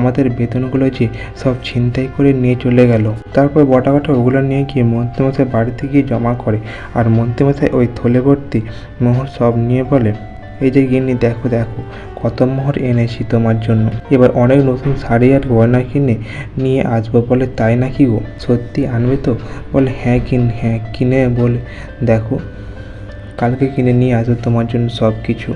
আমাদের বেতনগুলো যে সব ছিনতাই করে নিয়ে চলে গেল। তারপর বটাঘটা ওগুলো নিয়ে গিয়ে মন্ত্রীমশাই বাড়িতে গিয়ে জমা করে, আর মন্ত্রীমশাই ওই থলে ভর্তি মোহর সব নিয়ে বলে, এই যে গিন্নি দেখো দেখো কত মোহর এনেছি তোমার জন্য, এবার অনেক নতুন শাড়ি আর গয়না কিনে নিয়ে আসবো। বলে তাই নাকি গো, সত্যি আনবে তো? বলে হ্যাঁ কিনে বলে দেখো কালকে কিনে নিয়ে আসবো তোমার জন্য সব কিছু।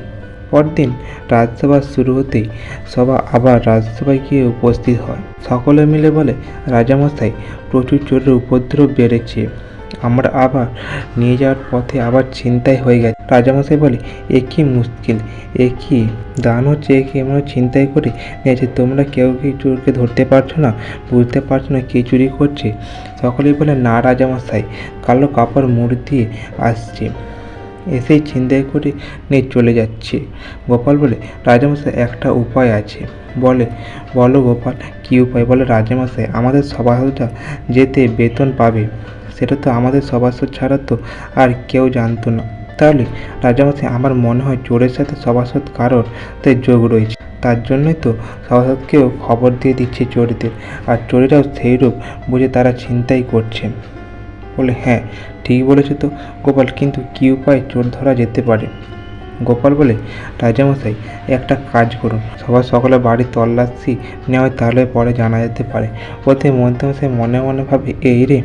পরদিন রাজসভা শুরু হতেই সভা আবার রাজসভায় গিয়ে উপস্থিত হয়। সকলে মিলে বলে, রাজামশাই প্রচুর চোরের উপদ্রব বেড়েছে, আমরা আবার নিয়ে যাওয়ার পথে আবার ছিনতাই হয়ে গেছে। রাজামশাই বলে, এ কি মুশকিল, এ কি দান হচ্ছে, এ কি এমন ছিনতাই করে নিয়েছে, তোমরা কেউ কি চোরকে ধরতে পারছো না, বুঝতে পারছো না কে চুরি করছে? সকলেই বলে, না রাজামশাই, কালো কাপড় মুড় দিয়ে আসছে, এসেই ছিনতাই করে নিয়ে চলে যাচ্ছে। গোপাল বলে, রাজামশাই একটা উপায় আছে। বলে, বলো গোপাল কী উপায়? বলে, রাজামশাই আমাদের সভাসদরা যেতে বেতন পাবে, সেটা তো আমাদের সভাসদ ছাড়া তো আর কেউ জানতো না। তাহলে রাজামশাই আমার মনে হয় চোরের সাথে সভাসদ কারোর যোগ রয়েছে, তার জন্যই তো সভাসদকেও খবর দিয়ে দিচ্ছে চোরদের, আর চোরেরাও সেইরূপ বুঝে তারা ছিনতাই করছে। বলে, হ্যাঁ ঠিক বলেছে তো গোপাল, কিন্তু কী উপায় চোর ধরা যেতে পারে? গোপাল বলে, রাজামশাই একটা কাজ করুন, সবার সকলে বাড়ির তল্লাশি নেওয়া হয়, তাহলে পরে জানা যেতে পারে। ওতে মন্ত্রীমশাই মনে মনে ভাবে, এই রে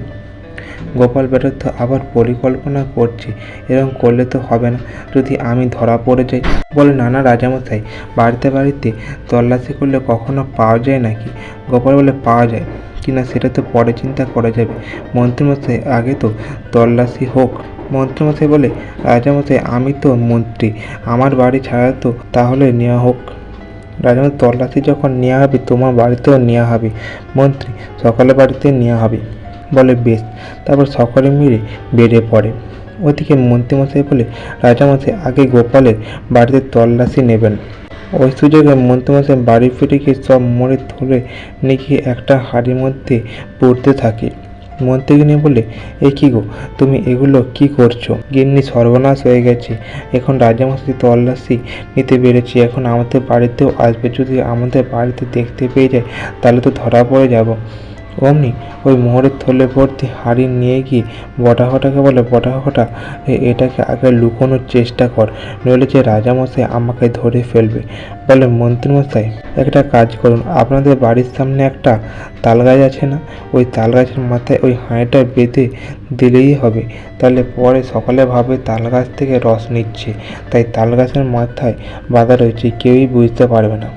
গোপাল বেটা তো আবার পরিকল্পনা করছে, এরকম করলে তো হবে না, যদি আমি ধরা পড়ে যাই। বলে, না না রাজামশাই, বাড়িতে বাড়িতে তল্লাশি করলে কখনো পাওয়া যায় নাকি? গোপাল বলে, পাওয়া যায় কিনা সেটা তো পরে চিন্তা করা যাবে, মন্ত্রীমশাই আগে তো তল্লাশি হোক। মন্ত্রীমশাই বলে, রাজামশাই আমি তো মন্ত্রী, আমার বাড়ি ছাড়া তো তাহলে নেওয়া হোক। রাজামশাই, তল্লাশি যখন নেওয়া হবে তোমার বাড়িতেও নেওয়া হবে, মন্ত্রী সকলের বাড়িতে নেওয়া হবে। বলে, বেশ। তারপর সকলে মিলে বেরিয়ে পড়ে। ওদিকে মন্ত্রীমশাই বলে, রাজামশাই আগে গোপালের বাড়িতে তল্লাশি নেবেন। ওই সুযোগে মন্ত্রীমশাই বাড়ি ফিরে গিয়ে সব মোড়ে ধরে নিয়ে গিয়ে একটা হাঁড়ির মধ্যে পড়তে থাকে। মন্ত্রীগিনি বলে, এ কি গো, তুমি এগুলো কি করছো? গিন্নি সর্বনাশ হয়ে গেছে, এখন রাজামশাই তল্লাশি নিতে বেড়েছি, এখন আমাদের বাড়িতেও আসবে, যদি আমাদের বাড়িতে দেখতে পেয়ে যায় তাহলে তো ধরা পড়ে যাব। অমনি ওই মোহরের থলে ভর্তি হাঁড়ি নিয়ে গিয়ে বটাঘটাকে বলে, বটাঘটা এটাকে আগে লুকোনোর চেষ্টা কর, নইলে যে রাজামশাই আমাকে ধরে ফেলবে। বলে, মন্ত্রীমশাই একটা কাজ করুন, আপনাদের বাড়ির সামনে একটা তাল গাছ আছে না, ওই তাল গাছের মাথায় ওই হাঁড়িটা বেঁধে দিলেই হবে, তাহলে পরে সকালে ভাবে তাল গাছ থেকে রস নিচ্ছে, তাই তাল গাছের মাথায় বাঁধা রয়েছে, কেউই বুঝতে পারবে না।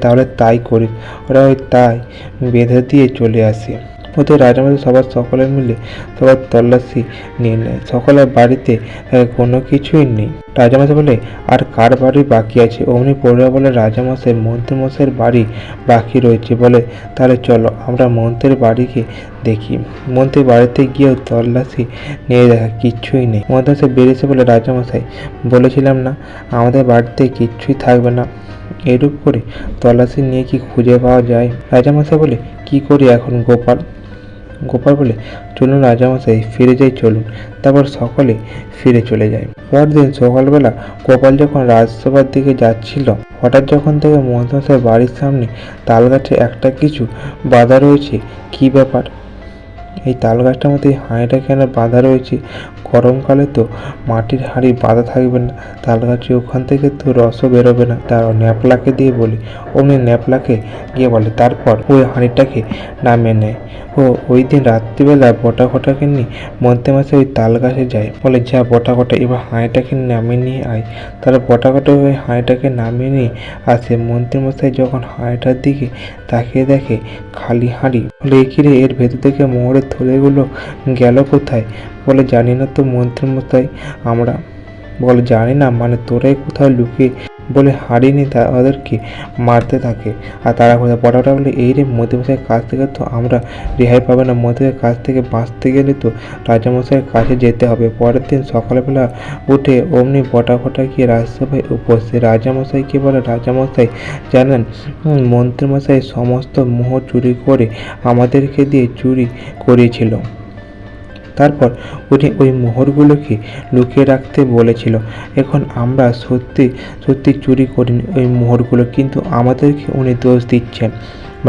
তাহলে তাই করি। ওরা ওই তাই বেঁধে দিয়ে চলে আসে। ওদের রাজামশাই সবার সকলে মিলে সবার তল্লাশি নিয়ে নেয়, সকলের বাড়িতে কোনো কিছুই নেই। রাজামশাই বলে, আর কার বাড়ি বাকি আছে? অমনি পড়ুয়া বলে, রাজামশাই মন্ত্রীমশাইয়ের বাড়ি বাকি রয়েছে। বলে, তাহলে চলো আমরা মন্ত্রীর বাড়িকে দেখি। মন্ত্রীর বাড়িতে গিয়েও তল্লাশি নিয়ে দেখা কিচ্ছুই নেই। মন্ত্রীমশাই বেরিয়েছে বলে, রাজামশাই বলেছিলাম না আমাদের বাড়িতে কিচ্ছুই থাকবে না, এরূপ করে তল্লাশি নিয়ে কি খুঁজে পাওয়া যায়? রাজামশাই বলে, কি করি এখন গোপাল? গোপাল বলে, চলুন রাজামশাই ফিরে যাই, চলুন। তারপর সকলে ফিরে চলে যায়। পরদিন সকালবেলা গোপাল যখন রাজসভার দিকে যাচ্ছিল, হঠাৎ যখন থেকে মন্ত্রীমশাই বাড়ির সামনে তাল গাছে একটা কিছু বাঁধা রয়েছে। কি ব্যাপার? এই তাল গাছটার মধ্যে হাঁড়িটা কেন বাঁধা রয়েছে? গরমকালে তো মাটির হাঁড়ি বাঁধা থাকবে না, তাল গাছে ওখান থেকে তো রসও বেরোবে না। তার ন্যাপলাকে দিয়ে বলি, অমনি ন্যাপলাকে গিয়ে বলে, তারপর ওই হাঁড়িটাকে নামিয়ে নেয়। ওই দিন রাত্রিবেলা বটাঘটাকে নিয়ে মন্ত্রীমশাই ওই তাল গাছে যায়। বলে, যা বটাঘটা এবার হাঁড়িটাকে নামিয়ে নিয়ে আয়। তারা বটাঘটা ওই হাঁড়িটাকে নামিয়ে নিয়ে আসে। মন্ত্রীমশাই যখন হাঁড়িটার দিকে তাকিয়ে দেখে খালি হাঁড়ি। বলে, এ এর ভেতর থেকে মোহরের থলেগুলো গেল কোথায়? বলে, জানি না তো মন্ত্রীমশাই আমরা। বলে, জানি না মানে তোরাই কোথাও লুকিয়ে বলে হাঁড়ি নিয়ে তাদেরকে মারতে থাকে। আর তারা কোথায়? বটাটা বলে, এই রে মন্ত্রীমশাইয়ের কাছ থেকে তো আমরা রেহাই পাবে না, মন্ত্রীর কাছ থেকে বাঁচতে গেলে তো রাজামশাইয়ের কাছে যেতে হবে। পরের দিন সকালবেলা উঠে অমনি বটাঘটা গিয়ে রাজসভায় উপস্থিত। রাজামশাইকে বলে, রাজামশাই জানেন মন্ত্রীমশাই সমস্ত মোহর চুরি করে আমাদেরকে দিয়ে চুরি করিয়েছিল, তারপর উনি ওই মোহরগুলোকে লুকিয়ে রাখতে বলেছিল। এখন আমরা সত্যি সত্যি চুরি করিনি ওই মোহরগুলো, কিন্তু আমাদেরকে উনি দোষ দিচ্ছেন।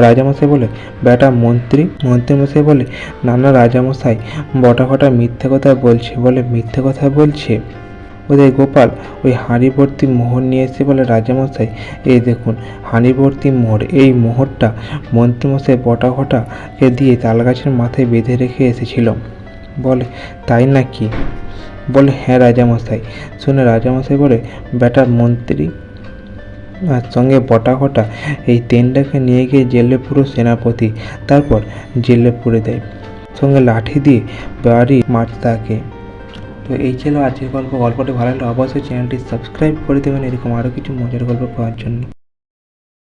রাজামশাই বলে, বেটা মন্ত্রী। মন্ত্রীমশাই বলে, না না রাজামশাই, বটাঘটা মিথ্যে কথা বলছে। বলে, মিথ্যে কথা বলছে? ওদের গোপাল ওই হাঁড়ি ভর্তি মোহর নিয়ে এসে বলে, রাজামশাই এই দেখুন হাঁড়ি ভর্তি মোহর। এই মোহরটা মন্ত্রীমশাই বটাঘটাকে দিয়ে তালগাছের মাথায় বেঁধে রেখে এসেছিল। বলে, তাই নাকি? বলে, হ্যাঁ রাজামশাই। শুনে রাজামশাই বলে, বেটা মন্ত্রী আর সঙ্গে বটাঘটা এই তেনটাকে নিয়ে গিয়ে জেলে পুরো সেনাপতি, তারপর জেলে পুরে দেয়, সঙ্গে লাঠি দিয়ে বাড়ি মারতে থাকে। তো এই ছিল আজকের গল্প। গল্পটি ভালো লাগলে অবশ্যই চ্যানেলটি সাবস্ক্রাইব করে দেবেন এরকম আরও কিছু মজার গল্প পাওয়ার জন্য।